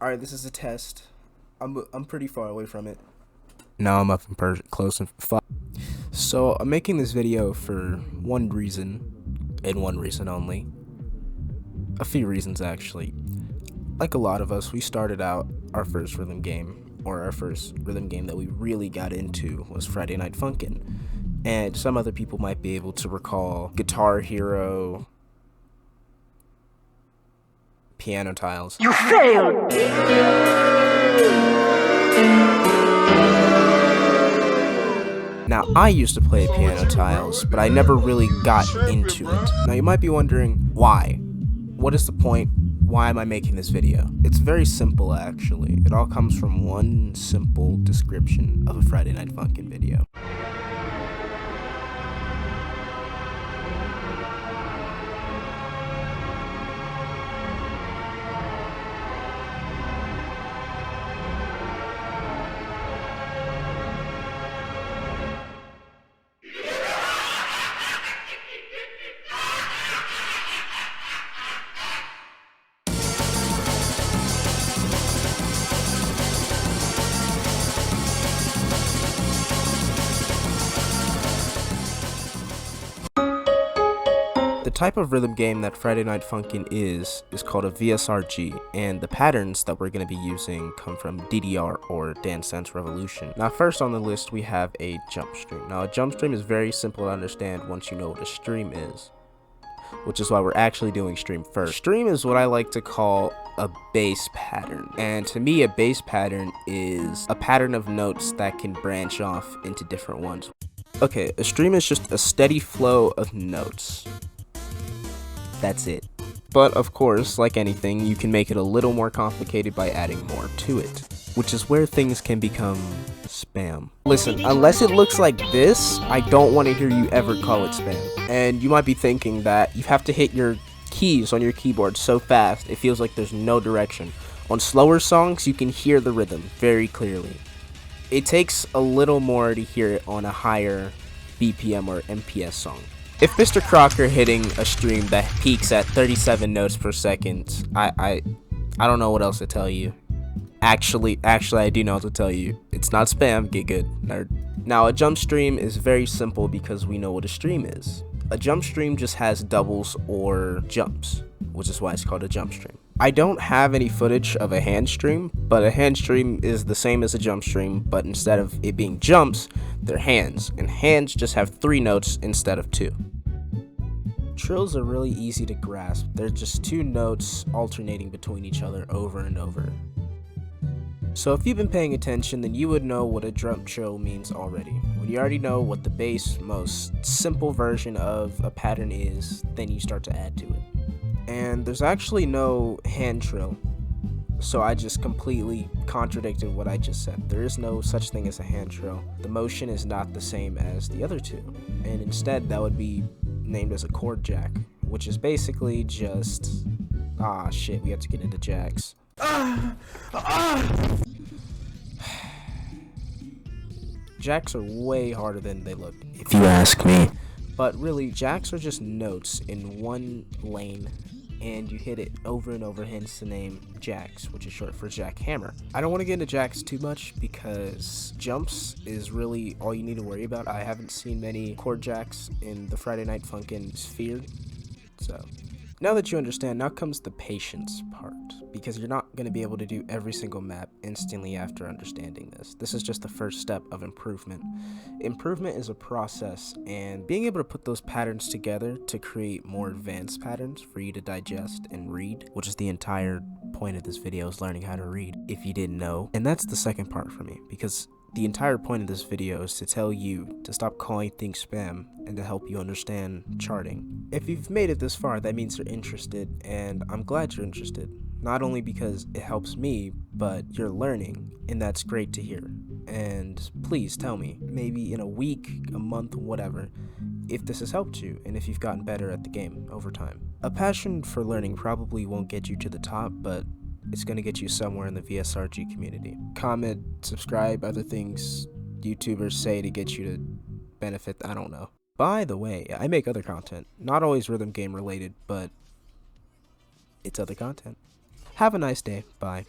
Alright, this is a test. I'm pretty far away from it. Now I'm up in close and far. So I'm making this video for one reason, and one reason only. A few reasons actually. Like a lot of us, we started out our first rhythm game, or our first rhythm game that we really got into was Friday Night Funkin'. And some other people might be able to recall Guitar Hero, Piano Tiles. You failed! Now, I used to play Piano Tiles, but I never really got into it. Now, you might be wondering, why? What is the point? Why am I making this video? It's very simple, actually. It all comes from one simple description of a Friday Night Funkin' video. The type of rhythm game that Friday Night Funkin' is called a VSRG, and the patterns that we're going to be using come from DDR, or Dance Dance Revolution. Now, first on the list we have a jump stream. Now, a jump stream is very simple to understand once you know what a stream is, which is why we're actually doing stream first. Stream is what I like to call a bass pattern, and to me a bass pattern is a pattern of notes that can branch off into different ones. Okay, a stream is just a steady flow of notes. That's it. But of course, like anything, you can make it a little more complicated by adding more to it, which is where things can become spam. Listen, unless it looks like this, I don't want to hear you ever call it spam. And you might be thinking that you have to hit your keys on your keyboard so fast, it feels like there's no direction. On slower songs, you can hear the rhythm very clearly. It takes a little more to hear it on a higher BPM or MPS song. If Mr. Crocker hitting a stream that peaks at 37 notes per second, I don't know what else to tell you. Actually, I do know what to tell you. It's not spam, get good, nerd. Now, a jump stream is very simple because we know what a stream is. A jump stream just has doubles or jumps, which is why it's called a jump stream. I don't have any footage of a hand stream, but a hand stream is the same as a jump stream, but instead of it being jumps, they're hands, and hands just have 3 notes instead of 2. Trills are really easy to grasp. They're just 2 notes alternating between each other over and over. So if you've been paying attention, then you would know what a drum trill means already. When you already know what the base, most simple version of a pattern is, then you start to add to it. And there's actually no hand trill, so I just completely contradicted what I just said. There is no such thing as a hand trill. The motion is not the same as the other 2, and instead that would be named as a chord jack, which is basically just shit, we have to get into jacks. Jacks are way harder than they look, if you ask me. But really, jacks are just notes in one lane, and you hit it over and over, hence the name jacks, which is short for jackhammer. I don't want to get into jacks too much because jumps is really all you need to worry about. I haven't seen many chord jacks in the Friday Night Funkin' sphere, so now that you understand, now comes the patience part, because you're not going to be able to do every single map instantly after understanding this. This is just the first step of improvement. Improvement is a process, and being able to put those patterns together to create more advanced patterns for you to digest and read, which is the entire point of this video, is learning how to read, if you didn't know. And that's the second part for me, because the entire point of this video is to tell you to stop calling things spam and to help you understand charting. If you've made it this far, that means you're interested, and I'm glad you're interested. Not only because it helps me, but you're learning, and that's great to hear. And please tell me, maybe in a week, a month, whatever, if this has helped you, and if you've gotten better at the game over time. A passion for learning probably won't get you to the top, but it's going to get you somewhere in the VSRG community. Comment, subscribe, other things YouTubers say to get you to benefit, I don't know. By the way, I make other content, not always rhythm game related, but it's other content. Have a nice day, bye.